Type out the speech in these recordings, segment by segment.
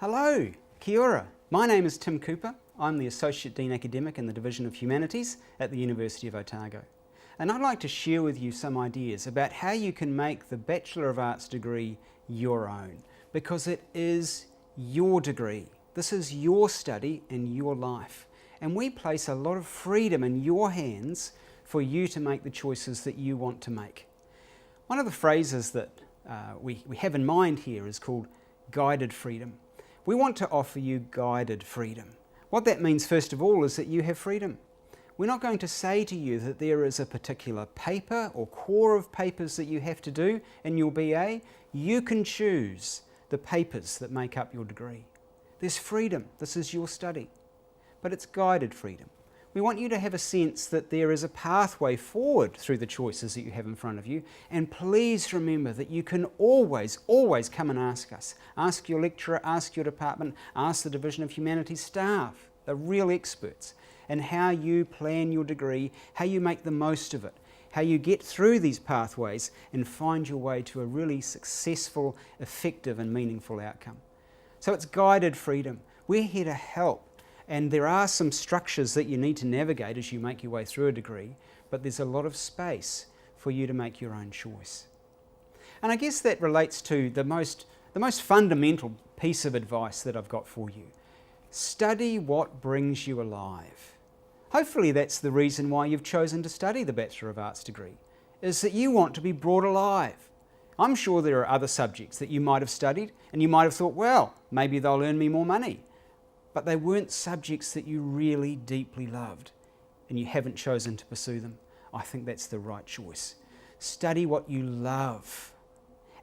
Hello, kia ora. My name is Tim Cooper. I'm the Associate Dean Academic in the Division of Humanities at the University of Otago. And I'd like to share with you some ideas about how you can make the Bachelor of Arts degree your own, because it is your degree. This is your study and your life. And we place a lot of freedom in your hands for you to make the choices that you want to make. One of the phrases that we have in mind here is called guided freedom. We want to offer you guided freedom. What that means, first of all, is that you have freedom. We're not going to say to you that there is a particular paper or core of papers that you have to do in your BA. You can choose the papers that make up your degree. There's freedom. This is your study. But it's guided freedom. We want you to have a sense that there is a pathway forward through the choices that you have in front of you. And please remember that you can always come and ask us. Ask your lecturer, ask your department, ask the Division of Humanities staff. They're real experts in how you plan your degree, how you make the most of it, how you get through these pathways and find your way to a really successful, effective and meaningful outcome. So it's guided freedom. We're here to help. And there are some structures that you need to navigate as you make your way through a degree, but there's a lot of space for you to make your own choice. And I guess that relates to the most fundamental piece of advice that I've got for you. Study what brings you alive. Hopefully that's the reason why you've chosen to study the Bachelor of Arts degree, is that you want to be brought alive. I'm sure there are other subjects that you might have studied and you might have thought, well, maybe they'll earn me more money. But they weren't subjects that you really deeply loved and you haven't chosen to pursue them. I think that's the right choice. Study what you love,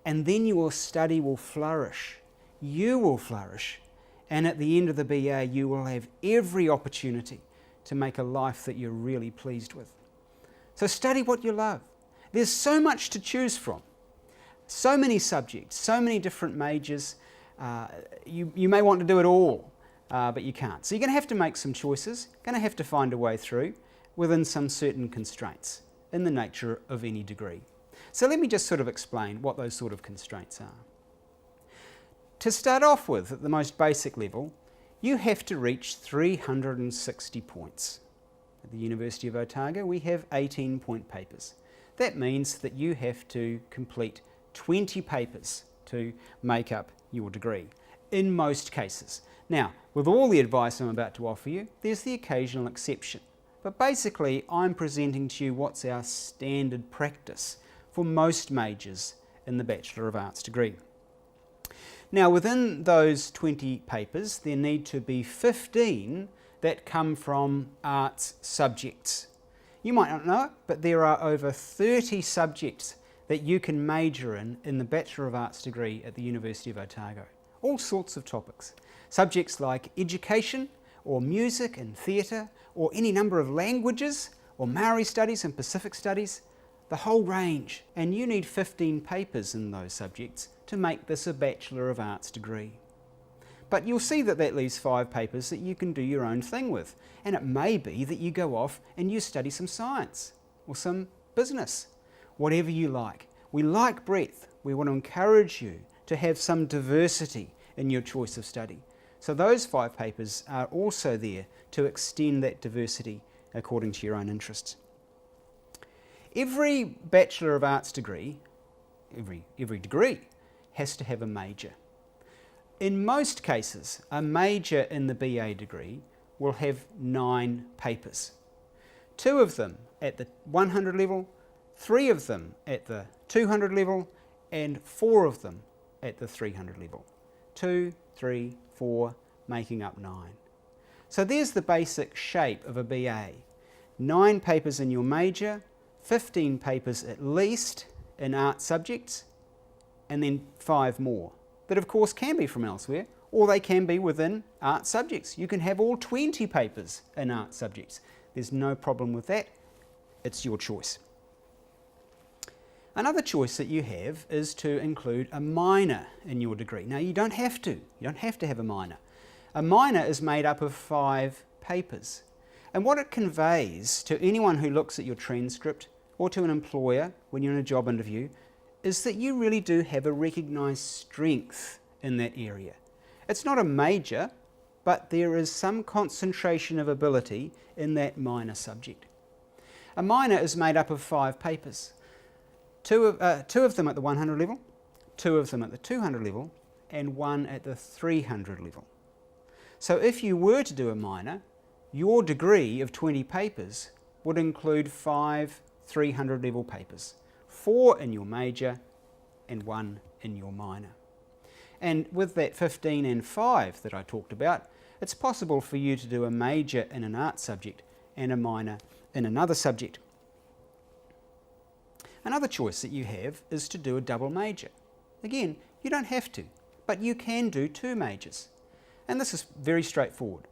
and then your study will flourish. You will flourish, and at the end of the BA you will have every opportunity to make a life that you're really pleased with. So study what you love. There's so much to choose from. So many subjects, so many different majors. You may want to do it all. But you can't. So you're going to have to make some choices, going to have to find a way through within some certain constraints in the nature of any degree. So let me just sort of explain what those sort of constraints are. To start off with, at the most basic level, you have to reach 360 points. At the University of Otago, we have 18-point papers. That means that you have to complete 20 papers to make up your degree, in most cases. Now, with all the advice I'm about to offer you, there's the occasional exception. But basically, I'm presenting to you what's our standard practice for most majors in the Bachelor of Arts degree. Now, within those 20 papers, there need to be 15 that come from arts subjects. You might not know it, but there are over 30 subjects that you can major in the Bachelor of Arts degree at the University of Otago. All sorts of topics. Subjects like education, or music and theatre, or any number of languages, or Maori studies and Pacific studies, the whole range. And you need 15 papers in those subjects to make this a Bachelor of Arts degree. But you'll see that that leaves 5 papers that you can do your own thing with. And it may be that you go off and you study some science, or some business, whatever you like. We like breadth. We want to encourage you to have some diversity in your choice of study. So those 5 papers are also there to extend that diversity according to your own interests. Every Bachelor of Arts degree, every degree, has to have a major. In most cases, a major in the BA degree will have 9 papers. 2 of them at the 100 level, 3 of them at the 200 level, and 4 of them at the 300 level. 2, 3, 4, making up 9. So there's the basic shape of a BA. 9 papers in your major, 15 papers at least in art subjects, and then 5 more that of course can be from elsewhere, or they can be within art subjects. You can have all 20 papers in art subjects. There's no problem with that. It's your choice. Another choice that you have is to include a minor in your degree. Now you don't have to. You don't have to have a minor. A minor is made up of 5 papers. And what it conveys to anyone who looks at your transcript or to an employer when you're in a job interview is that you really do have a recognised strength in that area. It's not a major, but there is some concentration of ability in that minor subject. A minor is made up of 5 papers, two of them at the 100 level, 2 of them at the 200 level, and 1 at the 300 level. So if you were to do a minor, your degree of 20 papers would include 5 300 level papers, 4 in your major and 1 in your minor. And with that 15 and 5 that I talked about, it's possible for you to do a major in an art subject and a minor in another subject. Another choice that you have is to do a double major. Again, you don't have to, but you can do 2 majors. And this is very straightforward.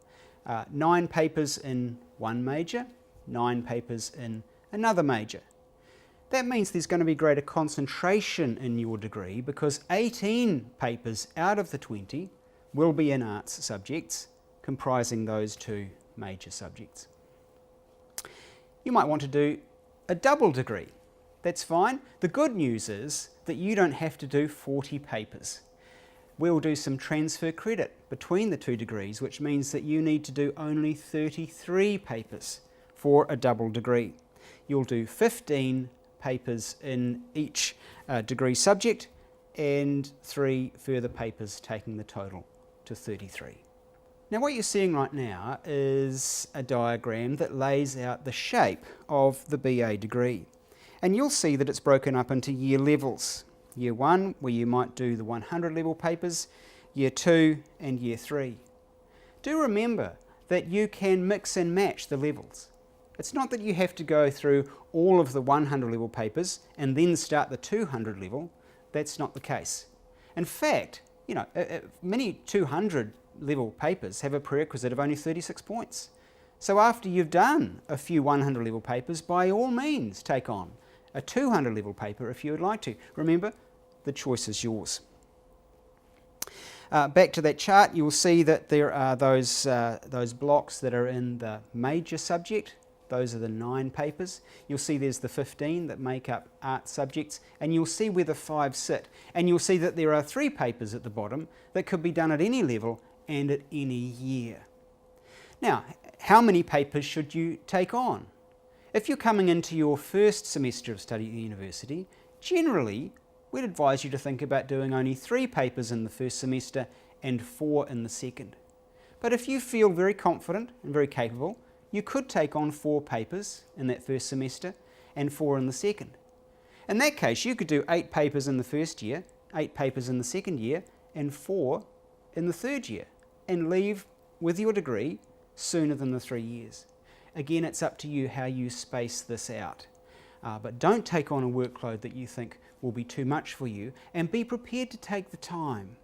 9 papers in one major, 9 papers in another major. That means there's going to be greater concentration in your degree because 18 papers out of the 20 will be in arts subjects, comprising those 2 major subjects. You might want to do a double degree. That's fine. The good news is that you don't have to do 40 papers. We'll do some transfer credit between the 2 degrees, which means that you need to do only 33 papers for a double degree. You'll do 15 papers in each degree subject and 3 further papers, taking the total to 33. Now what you're seeing right now is a diagram that lays out the shape of the BA degree. And you'll see that it's broken up into year levels. Year 1, where you might do the 100 level papers, Year 2 and Year 3. Do remember that you can mix and match the levels. It's not that you have to go through all of the 100 level papers and then start the 200 level. That's not the case. In fact, many 200 level papers have a prerequisite of only 36 points. So after you've done a few 100 level papers, by all means take on a 200 level paper if you would like to. Remember, the choice is yours. Back to that chart, you'll see that there are those blocks that are in the major subject. Those are the 9 papers. You'll see there's the 15 that make up art subjects, and you'll see where the 5 sit. And you'll see that there are 3 papers at the bottom that could be done at any level and at any year. Now, how many papers should you take on? If you're coming into your first semester of study at the university, generally we'd advise you to think about doing only 3 papers in the first semester and 4 in the second. But if you feel very confident and very capable, you could take on 4 papers in that first semester and 4 in the second. In that case, you could do 8 papers in the first year, 8 papers in the second year, and 4 in the third year, and leave with your degree sooner than the 3 years. Again, it's up to you how you space this out. But don't take on a workload that you think will be too much for you, and be prepared to take the time,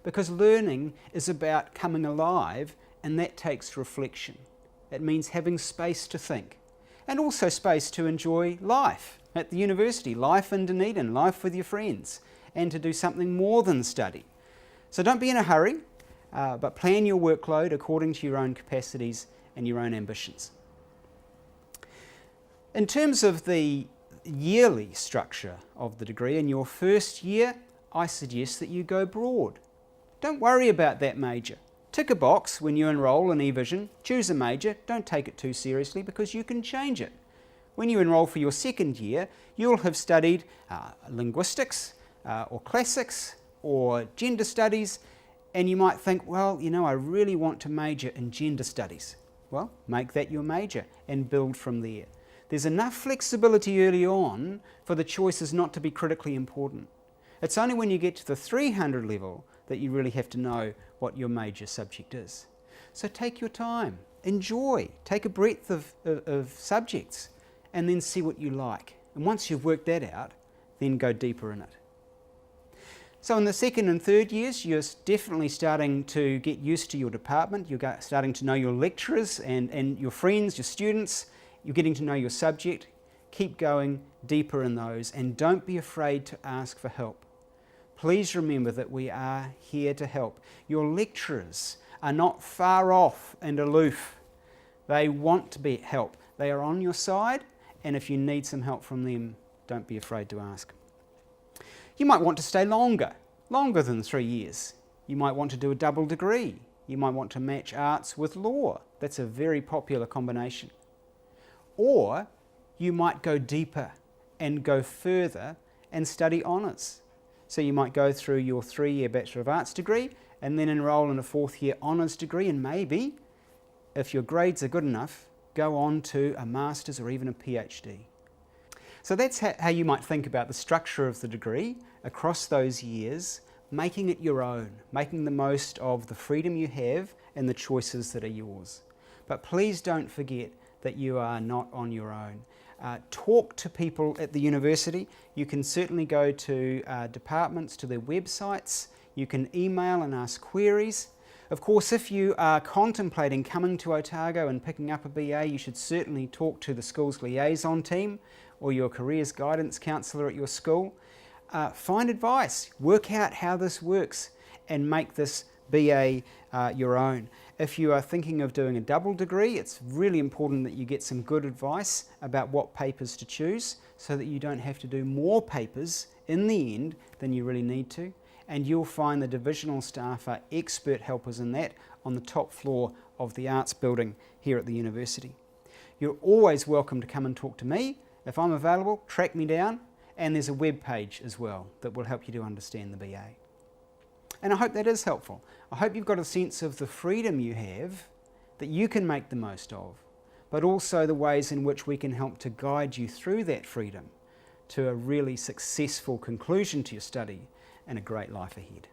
because learning is about coming alive, and that takes reflection. It means having space to think, and also space to enjoy life at the university, life in Dunedin, life with your friends, and to do something more than study. So don't be in a hurry, but plan your workload according to your own capacities and your own ambitions. In terms of the yearly structure of the degree, in your first year, I suggest that you go broad. Don't worry about that major. Tick a box when you enrol in eVision, choose a major, don't take it too seriously because you can change it. When you enrol for your second year, you'll have studied linguistics or classics or gender studies, and you might think, well, I really want to major in gender studies. Well, make that your major and build from there. There's enough flexibility early on for the choices not to be critically important. It's only when you get to the 300 level that you really have to know what your major subject is. So take your time, enjoy, take a breadth of subjects, and then see what you like. And once you've worked that out, then go deeper in it. So in the second and third years, you're definitely starting to get used to your department. You're starting to know your lecturers and your friends, your students. You're getting to know your subject. Keep going deeper in those, and don't be afraid to ask for help. Please remember that we are here to help. Your lecturers are not far off and aloof. They want to help. They are on your side, and if you need some help from them, don't be afraid to ask. You might want to stay longer than 3 years. You might want to do a double degree. You might want to match arts with law. That's a very popular combination. Or you might go deeper and go further and study honours. So you might go through your 3-year Bachelor of Arts degree and then enrol in a 4th-year honours degree, and maybe, if your grades are good enough, go on to a Master's or even a PhD. So that's how you might think about the structure of the degree across those years, making it your own, making the most of the freedom you have and the choices that are yours. But please don't forget that you are not on your own. Talk to people at the university. You can certainly go to departments, to their websites. You can email and ask queries. Of course, if you are contemplating coming to Otago and picking up a BA, you should certainly talk to the school's liaison team or your careers guidance counsellor at your school. Find advice, work out how this works and make this BA your own. If you are thinking of doing a double degree, it's really important that you get some good advice about what papers to choose so that you don't have to do more papers in the end than you really need to. And you'll find the divisional staff are expert helpers in that on the top floor of the arts building here at the university. You're always welcome to come and talk to me. If I'm available, track me down, and there's a web page as well that will help you to understand the BA. And I hope that is helpful. I hope you've got a sense of the freedom you have that you can make the most of, but also the ways in which we can help to guide you through that freedom to a really successful conclusion to your study and a great life ahead.